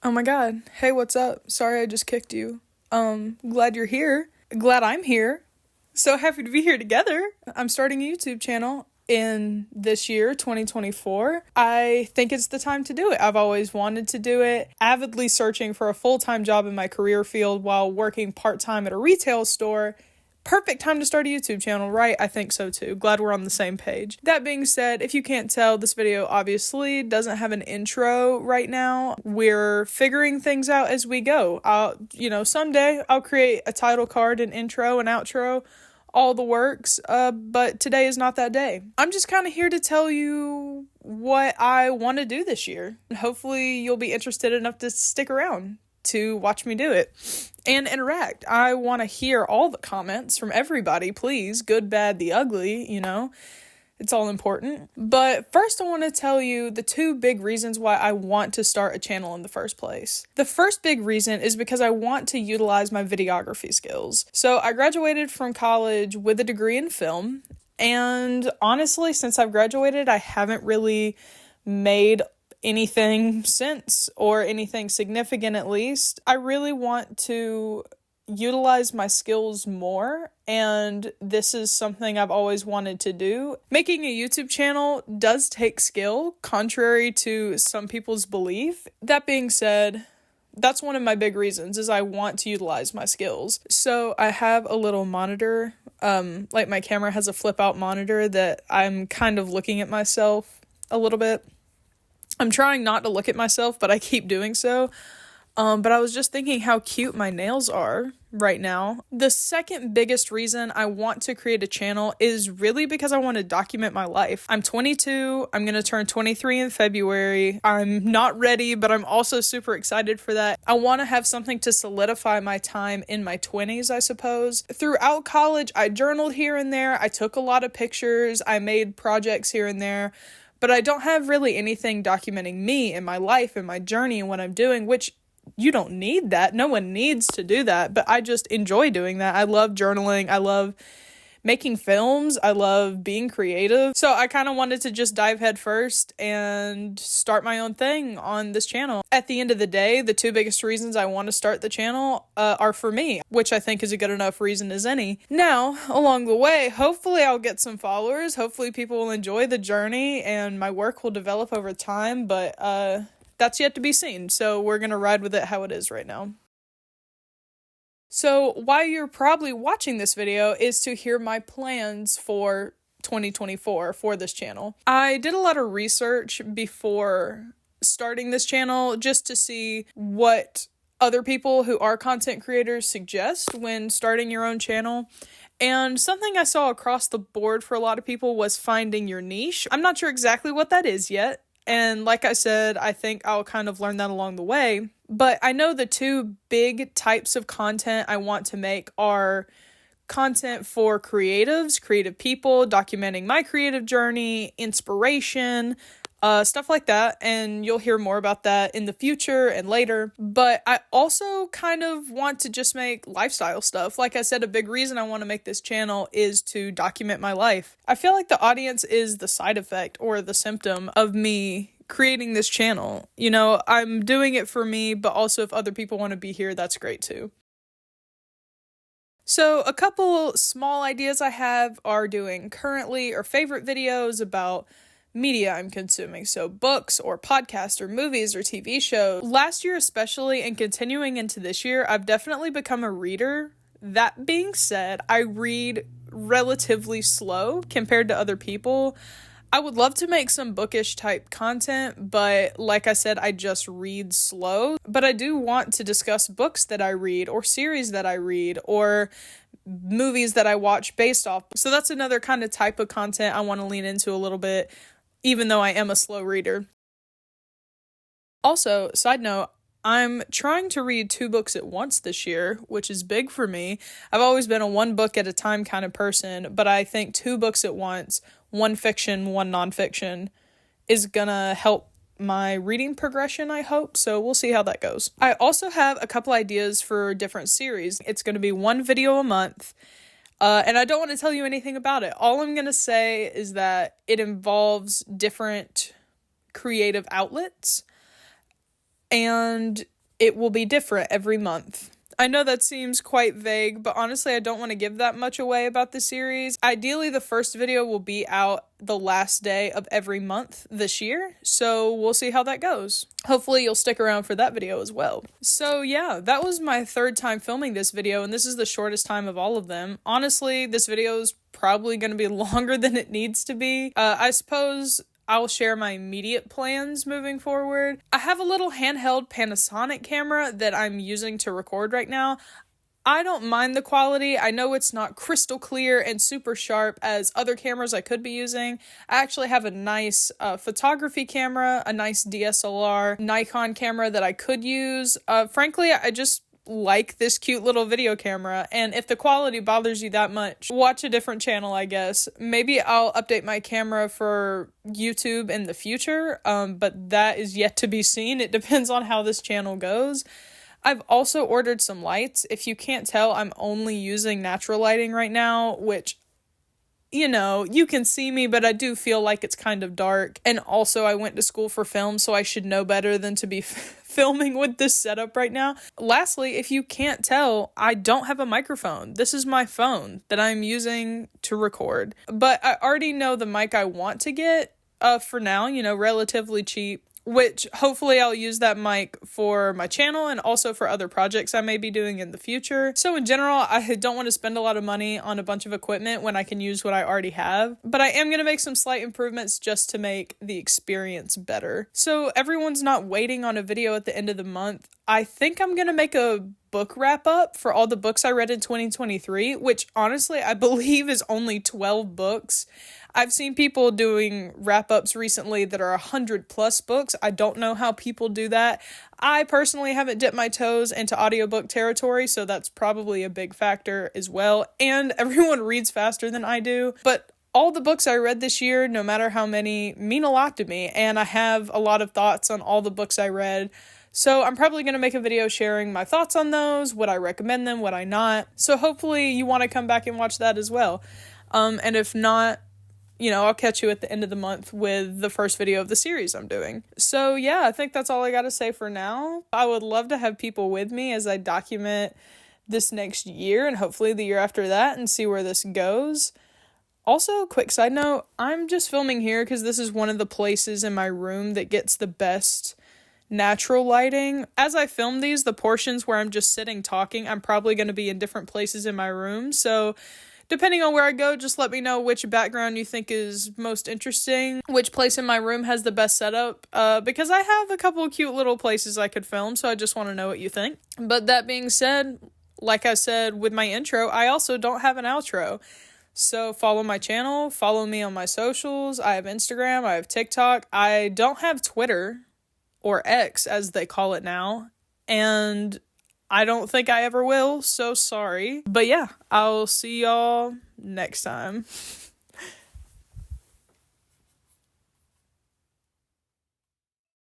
Oh my god. Hey, what's up? Sorry I just kicked you. Glad you're here. Glad I'm here. So happy to be here together. I'm starting a YouTube channel in this year, 2024. I think it's the time to do it. I've always wanted to do it. Avidly searching for a full-time job in my career field while working part-time at a retail store. Perfect time to start a YouTube channel, right? I think so too. Glad we're on the same page. That being said, if you can't tell, this video obviously doesn't have an intro right now. We're figuring things out as we go. Someday I'll create a title card, an intro, an outro, all the works, but today is not that day. I'm just kind of here to tell you what I want to do this year. Hopefully you'll be interested enough to stick around to watch me do it and interact. I want to hear all the comments from everybody, please. Good, bad, the ugly, it's all important. But first I want to tell you the two big reasons why I want to start a channel in the first place. The first big reason is because I want to utilize my videography skills. So I graduated from college with a degree in film, and honestly, since I've graduated, I haven't really made anything since, or anything significant at least. I really want to utilize my skills more, and this is something I've always wanted to do. Making a YouTube channel does take skill, contrary to some people's belief. That being said, that's one of my big reasons, is I want to utilize my skills. So I have a little monitor, like my camera has a flip out monitor that I'm kind of looking at myself a little bit. I'm trying not to look at myself, but I keep doing so. But I was just thinking how cute my nails are right now. The second biggest reason I want to create a channel is really because I want to document my life. I'm 22. I'm going to turn 23 in February. I'm not ready, but I'm also super excited for that. I want to have something to solidify my time in my 20s, I suppose. Throughout college, I journaled here and there. I took a lot of pictures. I made projects here and there. But I don't have really anything documenting me and my life and my journey and what I'm doing, which you don't need that. No one needs to do that, but I just enjoy doing that. I love journaling. I love making films. I love being creative. So I kind of wanted to just dive head first and start my own thing on this channel. At the end of the day, the two biggest reasons I want to start the channel are for me, which I think is a good enough reason as any. Now, along the way, hopefully I'll get some followers. Hopefully people will enjoy the journey and my work will develop over time, but that's yet to be seen. So we're going to ride with it how it is right now. So why you're probably watching this video is to hear my plans for 2024 for this channel. I did a lot of research before starting this channel just to see what other people who are content creators suggest when starting your own channel. And something I saw across the board for a lot of people was finding your niche. I'm not sure exactly what that is yet. And like I said, I think I'll kind of learn that along the way. But I know the two big types of content I want to make are content for creatives, creative people, documenting my creative journey, inspiration, stuff like that. And you'll hear more about that in the future and later. But I also kind of want to just make lifestyle stuff. Like I said, a big reason I want to make this channel is to document my life. I feel like the audience is the side effect or the symptom of me creating this channel. I'm doing it for me, but also if other people want to be here, that's great too. So a couple small ideas I have are doing currently or favorite videos about media I'm consuming, so books or podcasts or movies or TV shows. Last year especially, and continuing into this year, I've definitely become a reader. That being said, I read relatively slow compared to other people. I would love to make some bookish type content, but like I said, I just read slow. But I do want to discuss books that I read or series that I read or movies that I watch based off. So that's another kind of type of content I want to lean into a little bit, even though I am a slow reader. Also, side note, I'm trying to read 2 books at once this year, which is big for me. I've always been a one book at a time kind of person, but I think 2 books at once, one fiction, one nonfiction, is gonna help my reading progression, I hope. So we'll see how that goes. I also have a couple ideas for different series. It's gonna be 1 video a month. And I don't want to tell you anything about it. All I'm going to say is that it involves different creative outlets. And it will be different every month. I know that seems quite vague, but honestly, I don't want to give that much away about the series. Ideally, the first video will be out the last day of every month this year, so we'll see how that goes. Hopefully, you'll stick around for that video as well. So yeah, that was my third time filming this video, and this is the shortest time of all of them. Honestly, this video is probably going to be longer than it needs to be. I suppose I'll share my immediate plans moving forward. I have a little handheld Panasonic camera that I'm using to record right now. I don't mind the quality. I know it's not crystal clear and super sharp as other cameras I could be using. I actually have a nice photography camera, a nice DSLR Nikon camera that I could use. Frankly, I just like this cute little video camera, and if the quality bothers you that much, watch a different channel, I guess. Maybe I'll update my camera for YouTube in the future, but that is yet to be seen. It depends on how this channel goes. I've also ordered some lights. If you can't tell, I'm only using natural lighting right now, which, you know, you can see me, but I do feel like it's kind of dark. And also, I went to school for film, so I should know better than to be filming with this setup right now. Lastly, if you can't tell, I don't have a microphone. This is my phone that I'm using to record. But I already know the mic I want to get, for now, you know, relatively cheap, which hopefully I'll use that mic for my channel and also for other projects I may be doing in the future. So in general, I don't want to spend a lot of money on a bunch of equipment when I can use what I already have, but I am going to make some slight improvements just to make the experience better. So everyone's not waiting on a video at the end of the month. I think I'm going to make a book wrap up for all the books I read in 2023, which honestly I believe is only 12 books. I've seen people doing wrap-ups recently that are 100+ books. I don't know how people do that. I personally haven't dipped my toes into audiobook territory, so that's probably a big factor as well. And everyone reads faster than I do. But all the books I read this year, no matter how many, mean a lot to me. And I have a lot of thoughts on all the books I read. So I'm probably going to make a video sharing my thoughts on those, would I recommend them, would I not. So hopefully you want to come back and watch that as well. And if not, you know, I'll catch you at the end of the month with the first video of the series I'm doing. So yeah, I think that's all I got to say for now. I would love to have people with me as I document this next year and hopefully the year after that and see where this goes. Also, quick side note, I'm just filming here because this is one of the places in my room that gets the best natural lighting. As I film these, the portions where I'm just sitting talking, I'm probably going to be in different places in my room. So depending on where I go, just let me know which background you think is most interesting, which place in my room has the best setup, because I have a couple of cute little places I could film, so I just want to know what you think. But that being said, like I said with my intro, I also don't have an outro. So follow my channel, follow me on my socials. I have Instagram, I have TikTok. I don't have Twitter, or X as they call it now, and I don't think I ever will, so sorry. But yeah, I'll see y'all next time.